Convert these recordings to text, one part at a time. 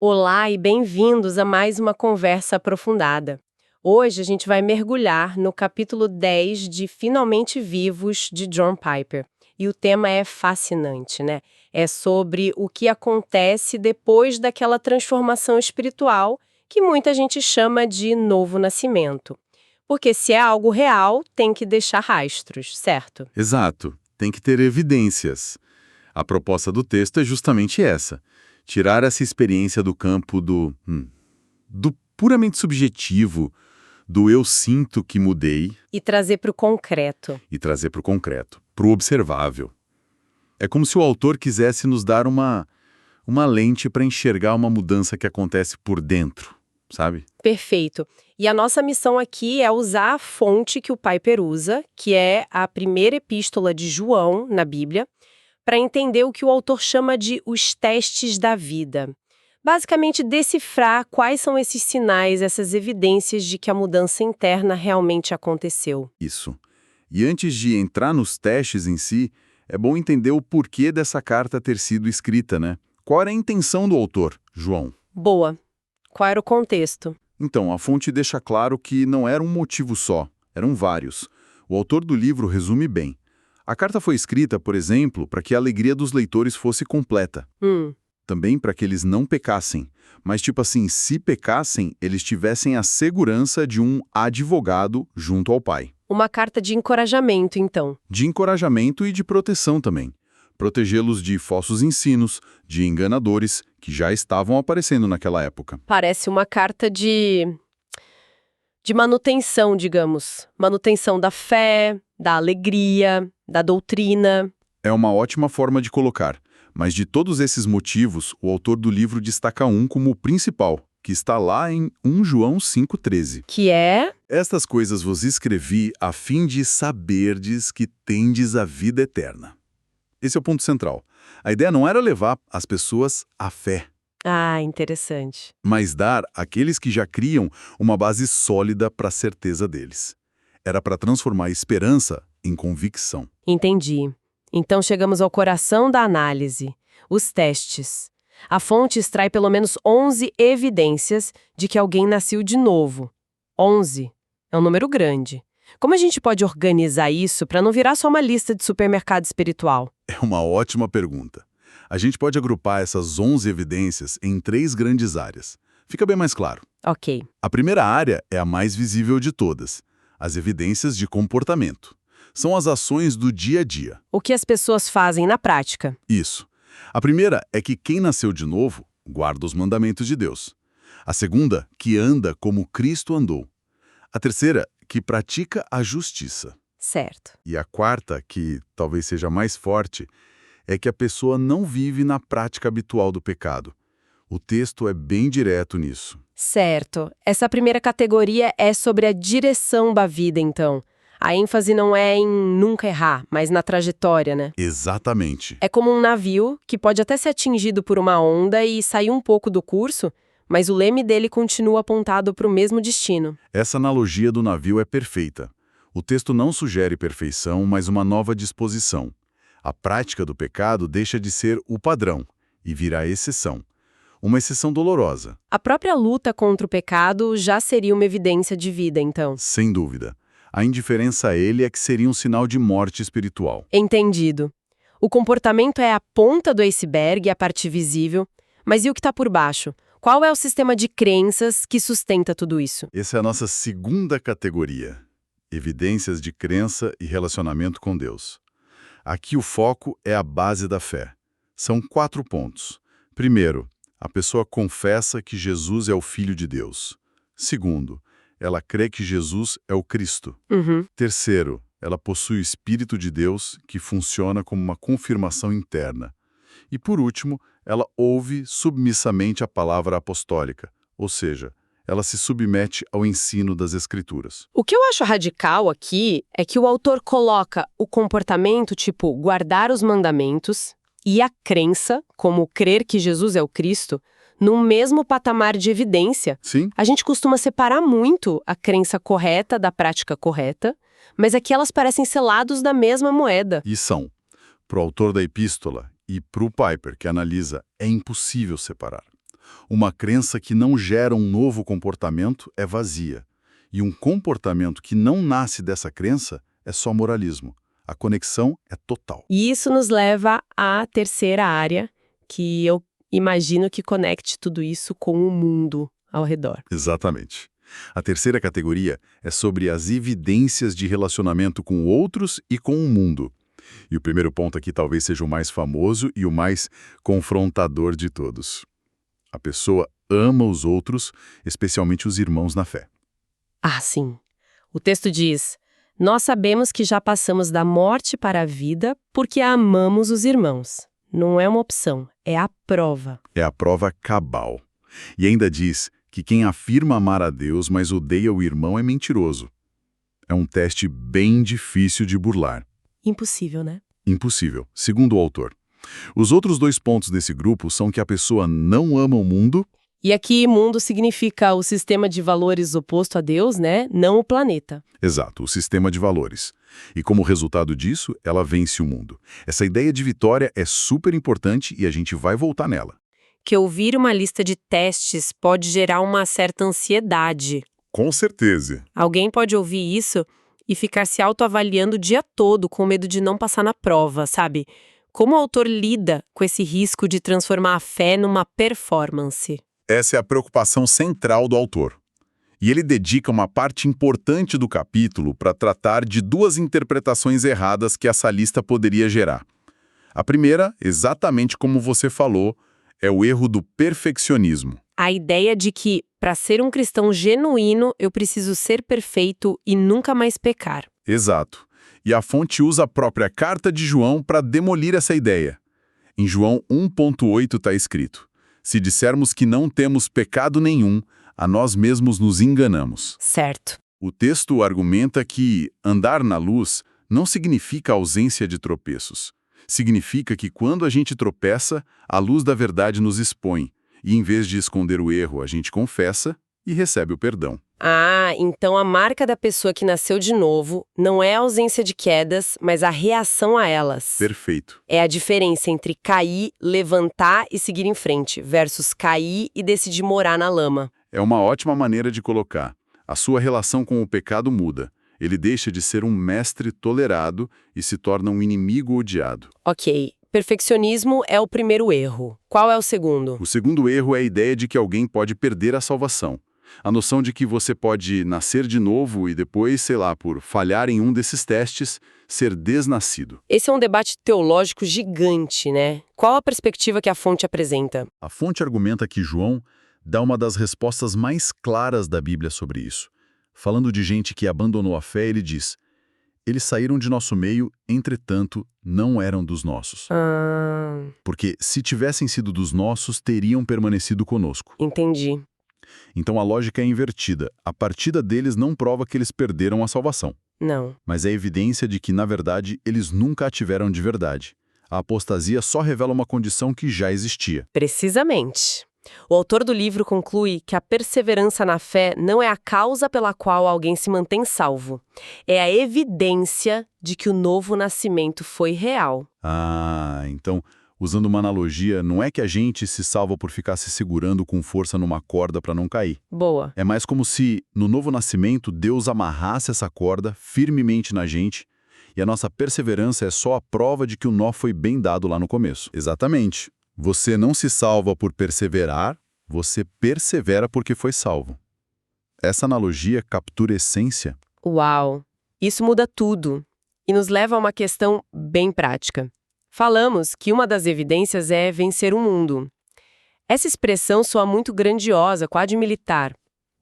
Olá e bem-vindos a mais uma conversa aprofundada. Hoje a gente vai mergulhar no capítulo 10 de Finalmente Vivos, de John Piper. E o tema é fascinante, né? É sobre o que acontece depois daquela transformação espiritual que muita gente chama de novo nascimento. Porque se é algo real, tem que deixar rastros, certo? Exato, tem que ter evidências. A proposta do texto é justamente essa: tirar essa experiência do campo do puramente subjetivo, do eu sinto que mudei, E trazer para o concreto. e trazer para o concreto, para o observável. É como se o autor quisesse nos dar uma lente para enxergar uma mudança que acontece por dentro, sabe? Perfeito. E a nossa missão aqui é usar a fonte que o Piper usa, que é a primeira epístola de João na Bíblia, para entender o que o autor chama de os testes da vida. Basicamente, decifrar quais são esses sinais, essas evidências de que a mudança interna realmente aconteceu. Isso. E antes de entrar nos testes em si, é bom entender o porquê dessa carta ter sido escrita, né? Qual era a intenção do autor, João? Boa. Qual era o contexto? Então, a fonte deixa claro que não era um motivo só, eram vários. O autor do livro resume bem. A carta foi escrita, por exemplo, para que a alegria dos leitores fosse completa. Também para que eles não pecassem. Mas, tipo assim, se pecassem, eles tivessem a segurança de um advogado junto ao Pai. Uma carta de encorajamento, então. De encorajamento e de proteção também. Protegê-los de falsos ensinos, de enganadores, que já estavam aparecendo naquela época. Parece uma carta de manutenção, digamos. Manutenção da fé, da alegria, da doutrina. É uma ótima forma de colocar, mas de todos esses motivos, o autor do livro destaca um como o principal, que está lá em 1 João 5,13. Que é... Estas coisas vos escrevi a fim de saberdes que tendes a vida eterna. Esse é o ponto central. A ideia não era levar as pessoas à fé, Ah, interessante. mas dar àqueles que já criam uma base sólida para a certeza deles. Era para transformar a esperança em convicção. Entendi. Então chegamos ao coração da análise, os testes. A fonte extrai pelo menos 11 evidências de que alguém nasceu de novo. 11. É um número grande. Como a gente pode organizar isso para não virar só uma lista de supermercado espiritual? É uma ótima pergunta. A gente pode agrupar essas 11 evidências em 3 grandes áreas. Fica bem mais claro. Ok. A primeira área é a mais visível de todas, as evidências de comportamento. São as ações do dia a dia. O que as pessoas fazem na prática? Isso. A primeira é que quem nasceu de novo guarda os mandamentos de Deus. A segunda, que anda como Cristo andou. A terceira, que pratica a justiça. Certo. E a quarta, que talvez seja mais forte, é que a pessoa não vive na prática habitual do pecado. O texto é bem direto nisso. Certo. Essa primeira categoria é sobre a direção da vida, então. A ênfase não é em nunca errar, mas na trajetória, né? Exatamente. É como um navio que pode até ser atingido por uma onda e sair um pouco do curso, mas o leme dele continua apontado para o mesmo destino. Essa analogia do navio é perfeita. O texto não sugere perfeição, mas uma nova disposição. A prática do pecado deixa de ser o padrão e vira a exceção. Uma exceção dolorosa, A própria luta contra o pecado já seria uma evidência de vida, então. sem dúvida. A indiferença a ele é que seria um sinal de morte espiritual. Entendido. O comportamento é a ponta do iceberg, a parte visível, mas e o que está por baixo? Qual é o sistema de crenças que sustenta tudo isso? Essa é a nossa segunda categoria: evidências de crença e relacionamento com Deus. Aqui o foco é a base da fé. São 4 pontos. Primeiro, a pessoa confessa que Jesus é o Filho de Deus. Segundo, ela crê que Jesus é o Cristo. Terceiro, ela possui o Espírito de Deus, que funciona como uma confirmação interna. E por último, ela ouve submissamente a palavra apostólica, ou seja, ela se submete ao ensino das Escrituras. O que eu acho radical aqui é que o autor coloca o comportamento, tipo guardar os mandamentos, e a crença, como crer que Jesus é o Cristo, no mesmo patamar de evidência. Sim? A gente costuma separar muito a crença correta da prática correta, mas aqui elas parecem ser lados da mesma moeda. E são. Para o autor da epístola e para o Piper, que analisa, é impossível separar. Uma crença que não gera um novo comportamento é vazia. E um comportamento que não nasce dessa crença é só moralismo. A conexão é total. E isso nos leva à terceira área, que eu imagino que conecte tudo isso com o mundo ao redor. Exatamente. A terceira categoria é sobre as evidências de relacionamento com outros e com o mundo. E o primeiro ponto aqui talvez seja o mais famoso e o mais confrontador de todos. A pessoa ama os outros, especialmente os irmãos na fé. Ah, sim. O texto diz: nós sabemos que já passamos da morte para a vida porque amamos os irmãos. Não é uma opção, é a prova. É a prova cabal. E ainda diz que quem afirma amar a Deus, mas odeia o irmão, é mentiroso. É um teste bem difícil de burlar. Impossível, né? Impossível, segundo o autor. Os outros dois pontos desse grupo são que a pessoa não ama o mundo. E aqui, mundo significa o sistema de valores oposto a Deus, né? Não o planeta. Exato, o sistema de valores. E como resultado disso, ela vence o mundo. Essa ideia de vitória é super importante e a gente vai voltar nela. Que ouvir uma lista de testes pode gerar uma certa ansiedade. Com certeza. Alguém pode ouvir isso e ficar se autoavaliando o dia todo com medo de não passar na prova, sabe? Como o autor lida com esse risco de transformar a fé numa performance? Essa é a preocupação central do autor. E ele dedica uma parte importante do capítulo para tratar de duas interpretações erradas que essa lista poderia gerar. A primeira, exatamente como você falou, é o erro do perfeccionismo. A ideia de que, para ser um cristão genuíno, eu preciso ser perfeito e nunca mais pecar. Exato. E a fonte usa a própria carta de João para demolir essa ideia. Em João 1,8 está escrito: se dissermos que não temos pecado nenhum, a nós mesmos nos enganamos. Certo. O texto argumenta que andar na luz não significa ausência de tropeços. Significa que quando a gente tropeça, a luz da verdade nos expõe. E em vez de esconder o erro, a gente confessa e recebe o perdão. Ah, então a marca da pessoa que nasceu de novo não é a ausência de quedas, mas a reação a elas. Perfeito. É a diferença entre cair, levantar e seguir em frente, versus cair e decidir morar na lama. É uma ótima maneira de colocar. A sua relação com o pecado muda. Ele deixa de ser um mestre tolerado e se torna um inimigo odiado. Ok, perfeccionismo é o primeiro erro. Qual é o segundo? O segundo erro é a ideia de que alguém pode perder a salvação. A noção de que você pode nascer de novo e depois, sei lá, por falhar em um desses testes, ser desnascido. Esse é um debate teológico gigante, né? Qual a perspectiva que a fonte apresenta? A fonte argumenta que João dá uma das respostas mais claras da Bíblia sobre isso. Falando de gente que abandonou a fé, ele diz: eles saíram de nosso meio, entretanto, não eram dos nossos. Porque se tivessem sido dos nossos, teriam permanecido conosco. Entendi. Então a lógica é invertida. A partida deles não prova que eles perderam a salvação. Não. Mas é evidência de que, na verdade, eles nunca a tiveram de verdade. A apostasia só revela uma condição que já existia. Precisamente. O autor do livro conclui que a perseverança na fé não é a causa pela qual alguém se mantém salvo. É a evidência de que o novo nascimento foi real. Ah, então, usando uma analogia, não é que a gente se salva por ficar se segurando com força numa corda para não cair. Boa. É mais como se, no novo nascimento, Deus amarrasse essa corda firmemente na gente e a nossa perseverança é só a prova de que o nó foi bem dado lá no começo. Exatamente. Você não se salva por perseverar, você persevera porque foi salvo. Essa analogia captura a essência. Uau! Isso muda tudo e nos leva a uma questão bem prática. Falamos que uma das evidências é vencer o mundo. Essa expressão soa muito grandiosa, quase militar.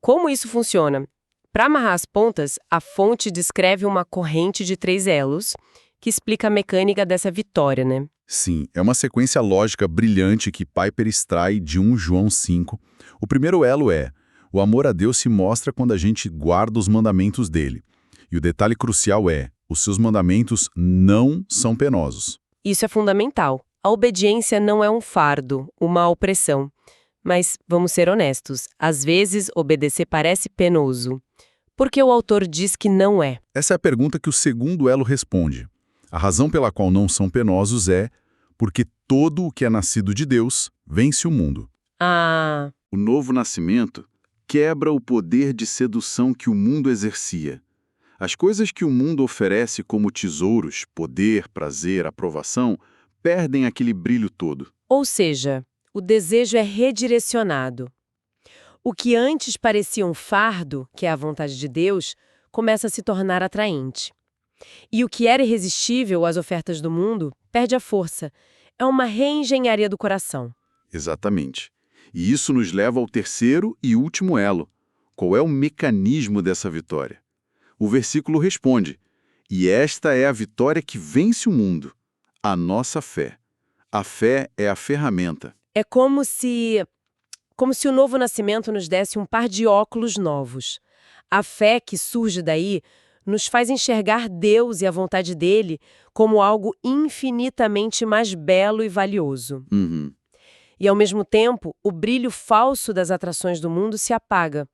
Como isso funciona? Para amarrar as pontas, a fonte descreve uma corrente de 3 elos que explica a mecânica dessa vitória, né? Sim, é uma sequência lógica brilhante que Piper extrai de 1 João 5. O primeiro elo é: o amor a Deus se mostra quando a gente guarda os mandamentos dele. E o detalhe crucial é: os seus mandamentos não são penosos. Isso é fundamental. A obediência não é um fardo, uma opressão. Mas, vamos ser honestos, às vezes obedecer parece penoso. Por que o autor diz que não é? Essa é a pergunta que o segundo elo responde. A razão pela qual não são penosos é porque todo o que é nascido de Deus vence o mundo. Ah, O novo nascimento quebra o poder de sedução que o mundo exercia. As coisas que o mundo oferece como tesouros, poder, prazer, aprovação, perdem aquele brilho todo. ou seja, o desejo é redirecionado. O que antes parecia um fardo, que é a vontade de Deus, começa a se tornar atraente. E o que era irresistível às ofertas do mundo perde a força. É uma reengenharia do coração. Exatamente. E isso nos leva ao terceiro e último elo. Qual é o mecanismo dessa vitória? O versículo responde: "E esta é a vitória que vence o mundo, a nossa fé." A fé é a ferramenta. É como se o novo nascimento nos desse um par de óculos novos. A fé que surge daí nos faz enxergar Deus e a vontade dele como algo infinitamente mais belo e valioso. Uhum. E, ao mesmo tempo, o brilho falso das atrações do mundo se apaga.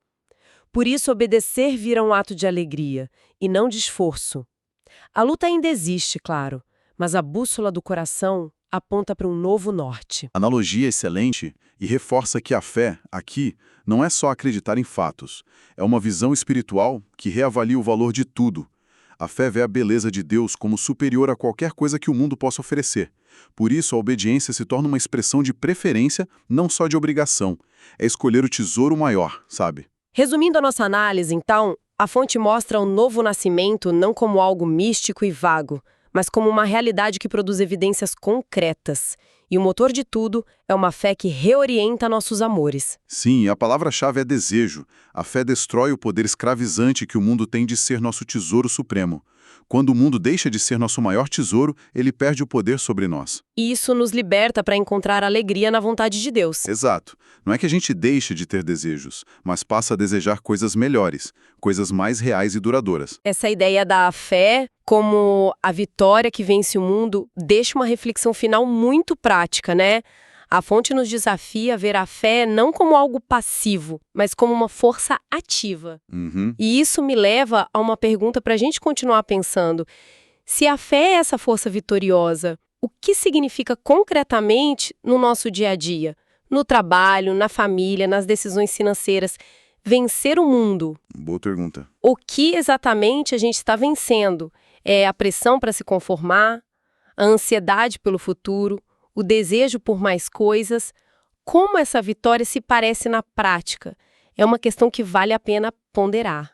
Por isso, obedecer vira um ato de alegria, e não de esforço. A luta ainda existe, claro, mas a bússola do coração aponta para um novo norte. Analogia excelente e reforça que a fé, aqui, não é só acreditar em fatos. É uma visão espiritual que reavalia o valor de tudo. A fé vê a beleza de Deus como superior a qualquer coisa que o mundo possa oferecer. Por isso, a obediência se torna uma expressão de preferência, não só de obrigação. É escolher o tesouro maior, sabe? Resumindo a nossa análise, então, a fonte mostra o novo nascimento não como algo místico e vago, mas como uma realidade que produz evidências concretas. E o motor de tudo é uma fé que reorienta nossos amores. Sim, a palavra-chave é desejo. A fé destrói o poder escravizante que o mundo tem de ser nosso tesouro supremo. Quando o mundo deixa de ser nosso maior tesouro, ele perde o poder sobre nós. E isso nos liberta para encontrar alegria na vontade de Deus. Exato. Não é que a gente deixe de ter desejos, mas passa a desejar coisas melhores, coisas mais reais e duradouras. Essa ideia da fé como a vitória que vence o mundo deixa uma reflexão final muito prática, né? A fonte nos desafia a ver a fé não como algo passivo, mas como uma força ativa. Uhum. E isso me leva a uma pergunta para a gente continuar pensando. Se a fé é essa força vitoriosa, o que significa concretamente no nosso dia a dia? No trabalho, na família, nas decisões financeiras? Vencer o mundo. Boa pergunta. O que exatamente a gente está vencendo? É a pressão para se conformar? A ansiedade pelo futuro? O desejo por mais coisas? Como essa vitória se parece na prática? É uma questão que vale a pena ponderar.